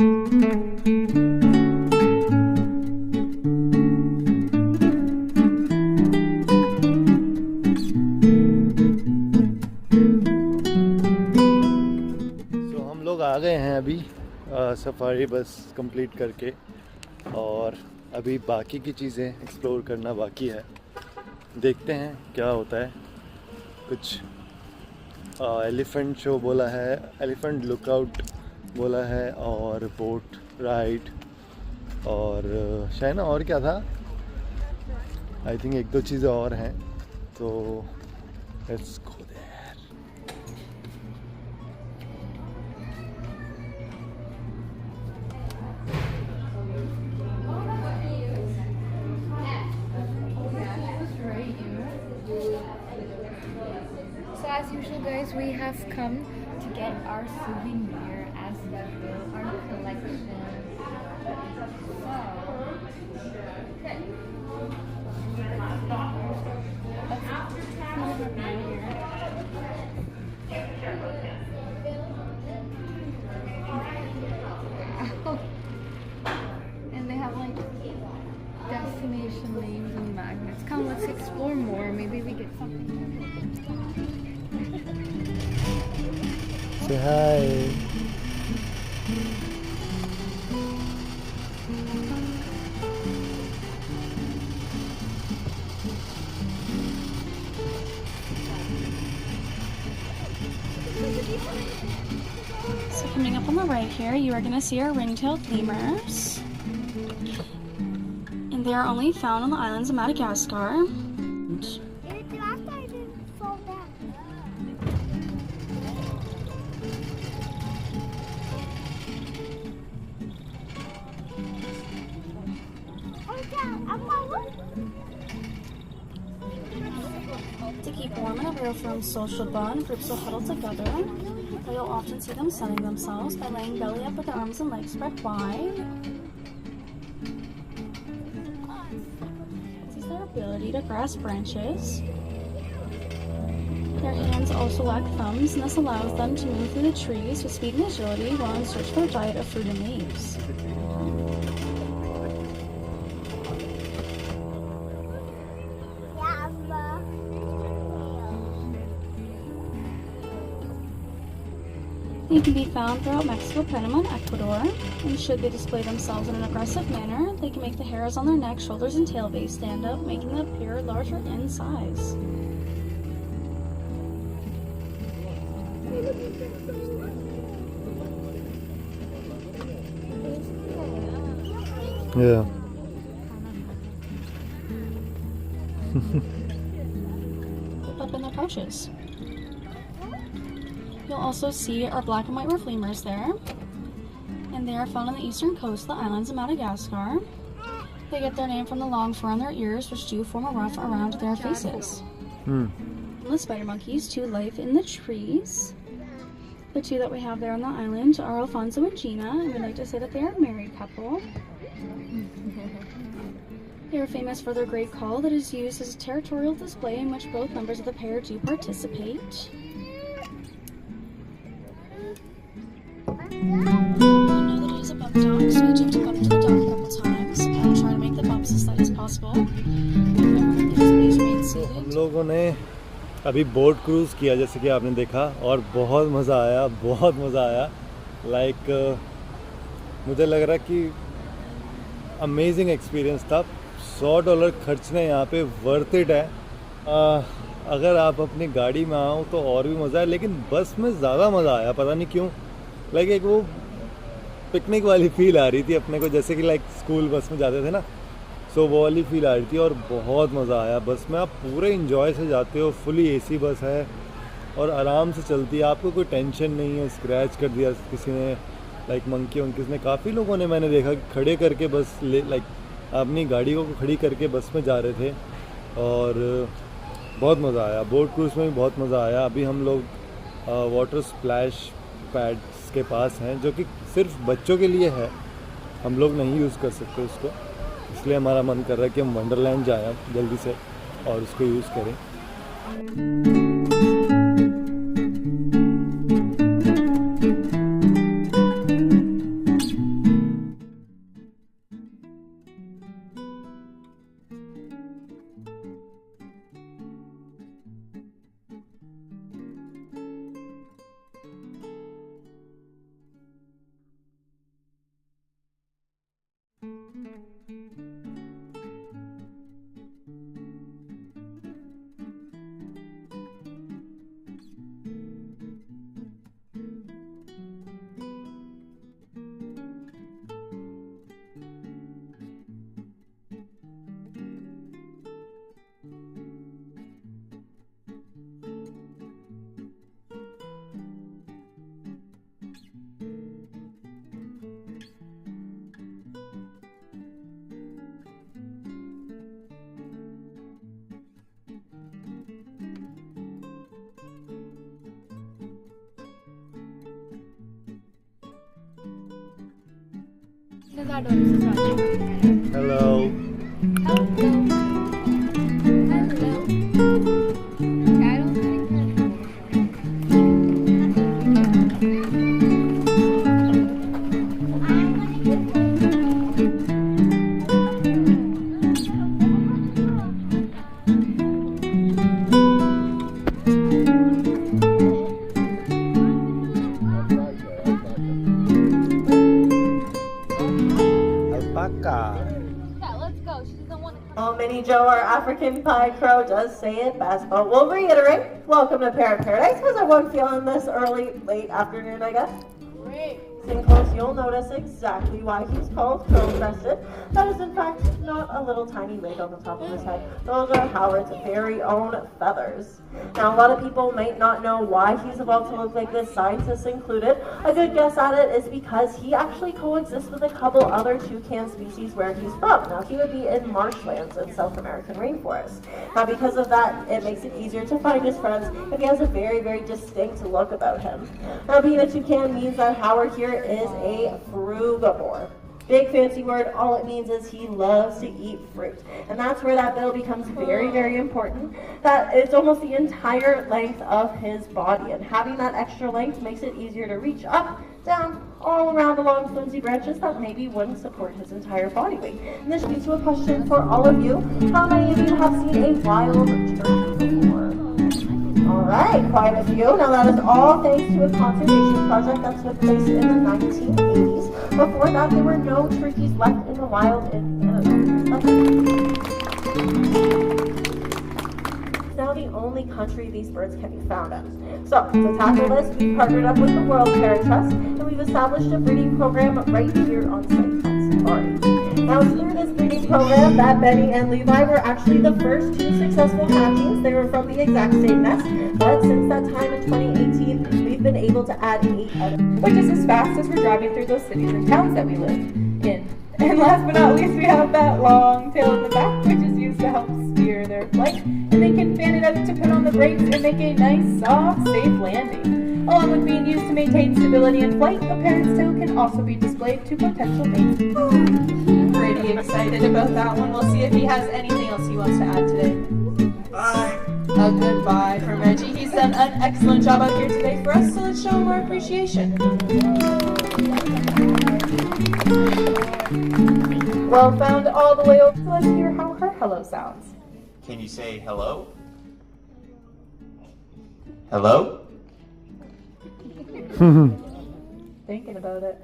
आ गए हैं अभी सफारी बस कंप्लीट करके, और अभी बाकी की चीज़ें एक्सप्लोर करना बाकी है। देखते हैं क्या होता है। कुछ एलिफेंट शो बोला है, एलिफेंट लुकआउट बोला है, और बोट राइड, और शायना और क्या था, आई थिंक एक दो चीज़ें और हैं, तो let's go there. As usual, guys, we have come to get our souvenir as usual, our collection. And they have like destination names and magnets. Come, let's explore more. Maybe we get something. Say hi. So coming up on the right here, you are going to see our ring-tailed lemurs. And they are only found on the islands of Madagascar. To keep warm in a real firm social bond, groups will huddle together. But you'll often see them sunning themselves by laying belly up with their arms and legs spread wide. This is their ability to grasp branches. Their hands also lack thumbs, and this allows them to move through the trees with speed and agility while in search for a diet of fruit and leaves. They can be found throughout Mexico, Panama, and Ecuador, and should they display themselves in an aggressive manner, they can make the hairs on their neck, shoulders, and tail base stand up, making them appear larger in size. Yeah. Up in their pouches. You'll also see our black and white roof lemurs there, and they are found on the eastern coast of the islands of Madagascar. They get their name from the long fur on their ears, which do form a ruff around their faces. The spider monkeys too live in the trees. The two that we have there on the island are Alfonso and Gina, and we like to say that they are a married couple. They are famous for their great call that is used as a territorial display in which both members of the pair do participate. I know that it is a bump dock, so you do have to bump into the dock a couple times and try to make the bumps as light as possible. Please remain seated. हम लोगों ने अभी boat cruise किया जैसे कि आपने देखा, और बहुत मज़ा आया, बहुत मज़ा आया। लाइक मुझे लग रहा कि अमेजिंग एक्सपीरियंस था। $100 खर्चने यहाँ पे वर्थ इट है। अगर आप अपनी गाड़ी में आओ तो और भी मज़ा है, लेकिन बस में ज़्यादा मज़ा आया, पता नहीं क्यों। लाइक एक वो पिकनिक वाली फील आ रही थी अपने को, जैसे कि लाइक स्कूल बस में जाते थे ना, सो वो वाली फील आ रही थी, और बहुत मज़ा आया। बस में आप पूरे इंजॉय से जाते हो, फुली एसी बस है और आराम से चलती है, आपको कोई टेंशन नहीं है। स्क्रैच कर दिया किसी ने, लाइक मंकी वंकीज़ ने, काफ़ी लोगों ने मैंने देखा कि खड़े करके बस लाइक अपनी गाड़ी को खड़ी करके बस में जा रहे थे, और बहुत मज़ा आया। बोट क्रूज़ में भी बहुत मज़ा आया। अभी हम लोग वाटर स्प्लैश पैड्स के पास हैं, जो कि सिर्फ बच्चों के लिए है, हम लोग नहीं यूज़ कर सकते उसको, इसलिए हमारा मन कर रहा है कि हम वंडरलैंड जाएं जल्दी से और उसको यूज़ करें। Hello. Well, Minnie Joe, our African pie crow, does say it best, but we'll reiterate. Welcome to Parrot Paradise. How's everyone feeling this late afternoon, I guess? Great. Stay close, you'll notice exactly why he's called crow-crested. That is, in fact, not a little tiny wig on the top of his head. Those are Howard's very own feathers. Now, a lot of people might not know why he's evolved to look like this, scientists included. A good guess at it is because he actually coexists with a couple other toucan species where he's from. Now, he would be in marshlands in South American rainforests. Now, because of that, it makes it easier to find his friends, and he has a very, very distinct look about him. Now, being a toucan means that Howard here is a frugivore. Big fancy word, all it means is he loves to eat fruit. And that's where that bill becomes very, very important. That it's almost the entire length of his body. And having that extra length makes it easier to reach up, down, all around along flimsy branches that maybe wouldn't support his entire body weight. And this leads to a question for all of you. How many of you have seen a wild turkey before? Alright, quite a few. Now that is all thanks to a conservation project that took place in the 1980s. Before that, there were no turkeys left in the wild in Canada. It's now the only country these birds can be found in. So, to tackle this, we partnered up with the World Parrot Trust, and we've established a breeding program right here on site at Safari. Now, through this breeding program, that Benny and Levi were actually the first two successful hatchings. They were from the exact same nest, but since that time in 2018, we've been able to add 8 others. Which is as fast as we're driving through those cities and towns that we live in. And last but not least, we have that long tail in the back, which is used to help steer their flight. And they can fan it up to put on the brakes and make a nice, soft, safe landing. Along with being used to maintain stability in flight, a parrot's tail can also be displayed to potential mates. Pretty excited about that one. We'll see if he has anything else he wants to add today. Bye. A goodbye from Reggie. He's done an excellent job out here today for us, so let's show him our appreciation. Well found all the way over. So let's hear how her hello sounds. Can you say hello? Hello? Thinking about it.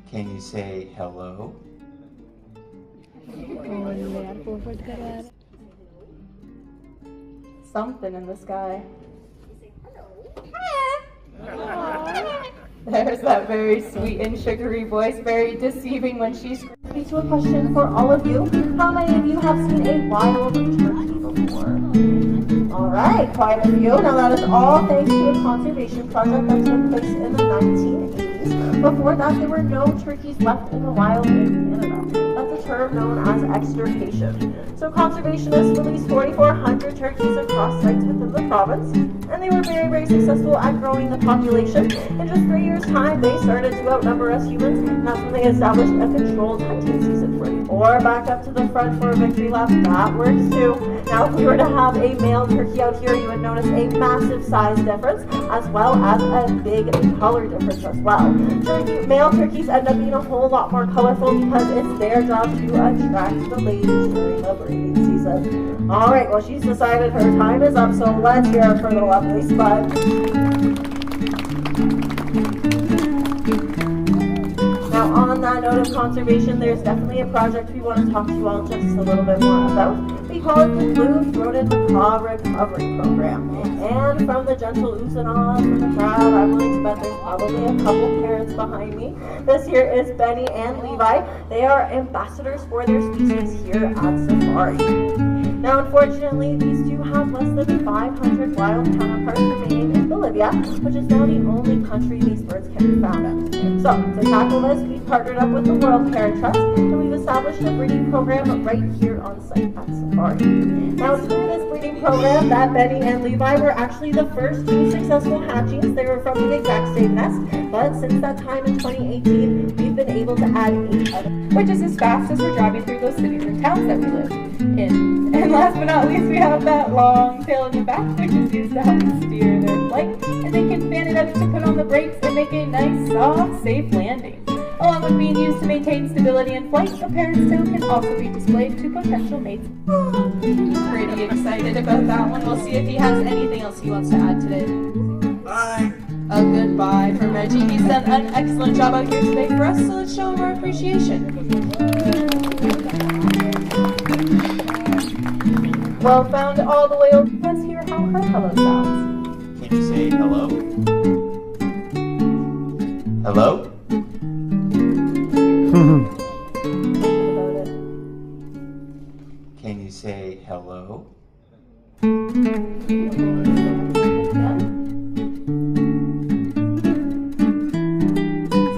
Can you say hello? Something in the sky. There's that very sweet and sugary voice, very deceiving when she's... To a question for all of you. How many of you have seen a wild turkey before? Alright, quite a few. Now that is all thanks to a conservation project that took place in the 1980s. Before that, there were no turkeys left in the wild in Canada. That's a term known as extirpation. So conservationists released 4,400 turkeys across sites within the province, and they were very, very successful at growing the population. In just 3 years' time, they started to outnumber us humans, and that's when they established a controlled hunting season for you. Or back up to the front for a victory lap, that works too. Now, if we were to have a male turkey out here, you would notice a massive size difference, as well as a big color difference as well. Male turkeys end up being a whole lot more colorful because it's their job to attract the ladies during the breeding season. Alright, well, she's decided her time is up, so let's hear her for the lovely Spud. Now on that that note of conservation, there's definitely a project we want to talk to you all just a little bit more about. We call it the Blue-Throated Macaw Recovery Program. And from the gentle oohs and ahs from the crowd, I'm willing to bet there's probably a couple parents behind me. This here is Benny and Levi. They are ambassadors for their species here at Safari. Now, unfortunately, these two have less than 500 wild counterparts remaining in Bolivia, which is now the only country these birds can be found in. So, to tackle this, we've partnered up with the World Parrot Trust, and we've established a breeding program right here on site at Safari. Now, through this breeding program, that Benny and Levi were actually the first two successful hatchings. They were from the exact same nest, but since that time in 2018, we've been able to add 8 others. Which is as fast as we're driving through those cities and towns that we live in. And last but not least, we have that long tail in the back, which is used to help steer their flight. And they can fan it up to put on the brakes and make a nice, soft, safe landing. Along with being used to maintain stability in flight, a parrot's tail can also be displayed to potential mates. Pretty excited about that one. We'll see if he has anything else he wants to add today. Bye. A goodbye from Reggie. He's done an excellent job out here today for us, so let's show him our appreciation. Well found all the way over. Let's hear how her hello sounds. Can you say hello? Hello? About it. Can you say hello?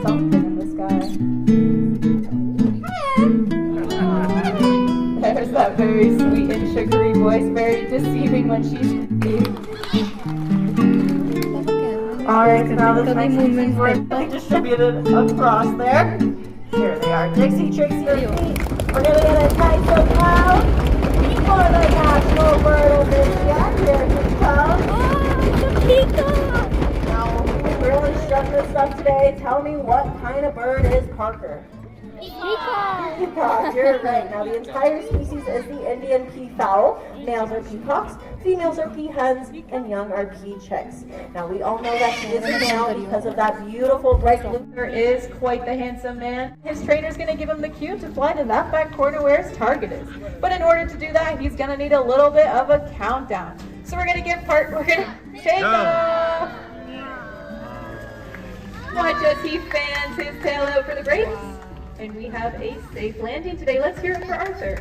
Something in the sky. There's that very sweet and sugary voice, very deceiving when she's Alright, so now this next movement were distributed across there. Here they are. Dixie, Trixie, your feet. We're gonna get a nice look now for the national bird of India. Here he comes. Now, we really struck this stuff today. Tell me, what kind of bird is Parker? Peacock, you're right. Now, the entire species is the Indian peafowl. Males are peacocks, females are peahens, and young are pea chicks. Now, we all know that he is a male because of that beautiful bright blue. There is quite the handsome man. His trainer's gonna give him the cue to fly to that back corner where his target is. But in order to do that, he's gonna need a little bit of a countdown. So we're gonna take off. Watch as he fans his tail out for the brakes. And we have a safe landing today. Let's hear it for Arthur.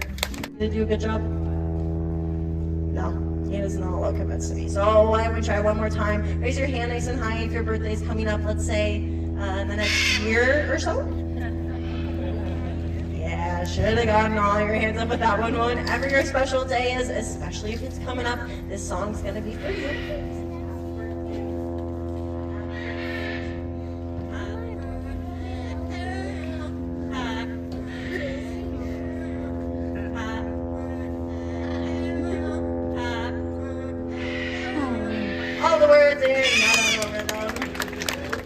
Did you do a good job? No, he does not look convinced to me. So why don't we try one more time? Raise your hand nice and high if your birthday's coming up, let's say, in the next year or so. Yeah, should have gotten all your hands up with that one. Whenever your special day is, especially if it's coming up, this song's gonna be for you. All the words in, not all over them.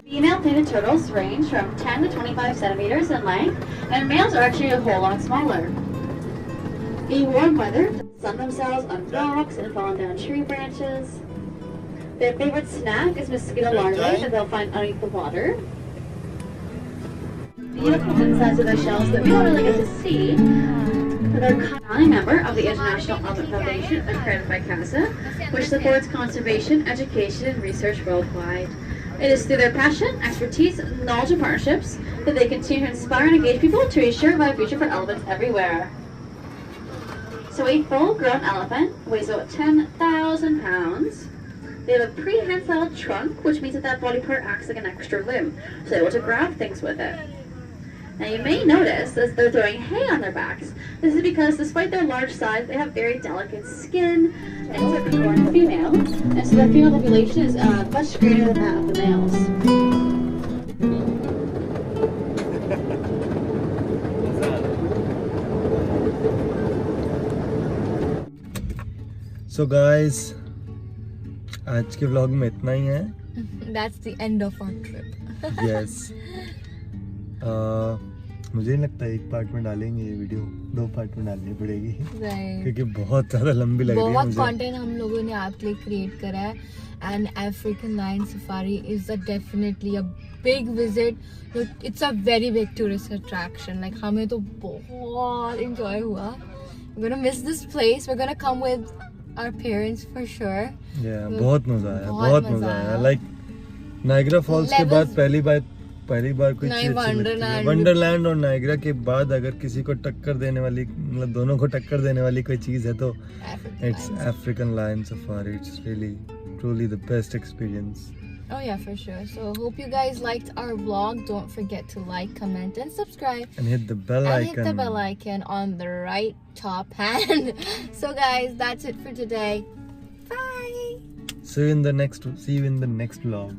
Female painted turtles range from 10 to 25 centimeters in length, and males are actually a whole lot smaller. In warm weather, they sun themselves on rocks and falling down tree branches. Their favorite snack is mosquito larvae that they'll find underneath the water. Beautiful insides of their shells that we don't really get to see. They're a founding member of the International Elephant Foundation, accredited by CASA, which supports conservation, education, and research worldwide. It is through their passion, expertise, knowledge, and partnerships that they continue to inspire and engage people to ensure a better future for elephants everywhere. So a full-grown elephant weighs about 10,000 pounds. They have a prehensile trunk, which means that body part acts like an extra limb, so they're able to grab things with it. Now you may notice as they're throwing hay on their backs. This is because despite their large size, they have very delicate skin, and typically born female, and so the female population is much greater than that of the males. So guys, आज के vlog में इतना ही है. That's the end of our trip. Yes. मुझे नहीं लगता एक part में डालेंगे ये वीडियो, 2 पार्ट में डालनी पड़ेगी Right. क्योंकि बहुत ज़्यादा लंबी लग रही है बहुत मुझे। कंटेंट हम लोगों ने आपके लिए क्रिएट करा है and African lion safari is definitely a big visit. It's a very big tourist attraction. Like हमें तो बहुत इंजॉय हुआ। We're gonna miss this place. We're gonna come with our parents for sure. बहुत मज़ा आया, बहुत बहुत मज़ा मज़ा आया। आया। लाइक नायग्रा फॉल्स के बाद पहली बार कोई नहीं, चीज़ अच्छी लगती है। वंडरलैंड। वंडरलैंड और नायग्रा के बाद अगर किसी को टक्कर देने वाली, मतलब दोनों को टक्कर देने वाली कोई चीज़ है तो it's African lion safari. It's really truly the best experience. Oh yeah, for sure. So hope you guys liked our vlog. Don't forget to like, comment and subscribe. And hit the bell And icon. hit the bell icon on the right top hand. So guys, that's it for today. Bye. See you in the next vlog.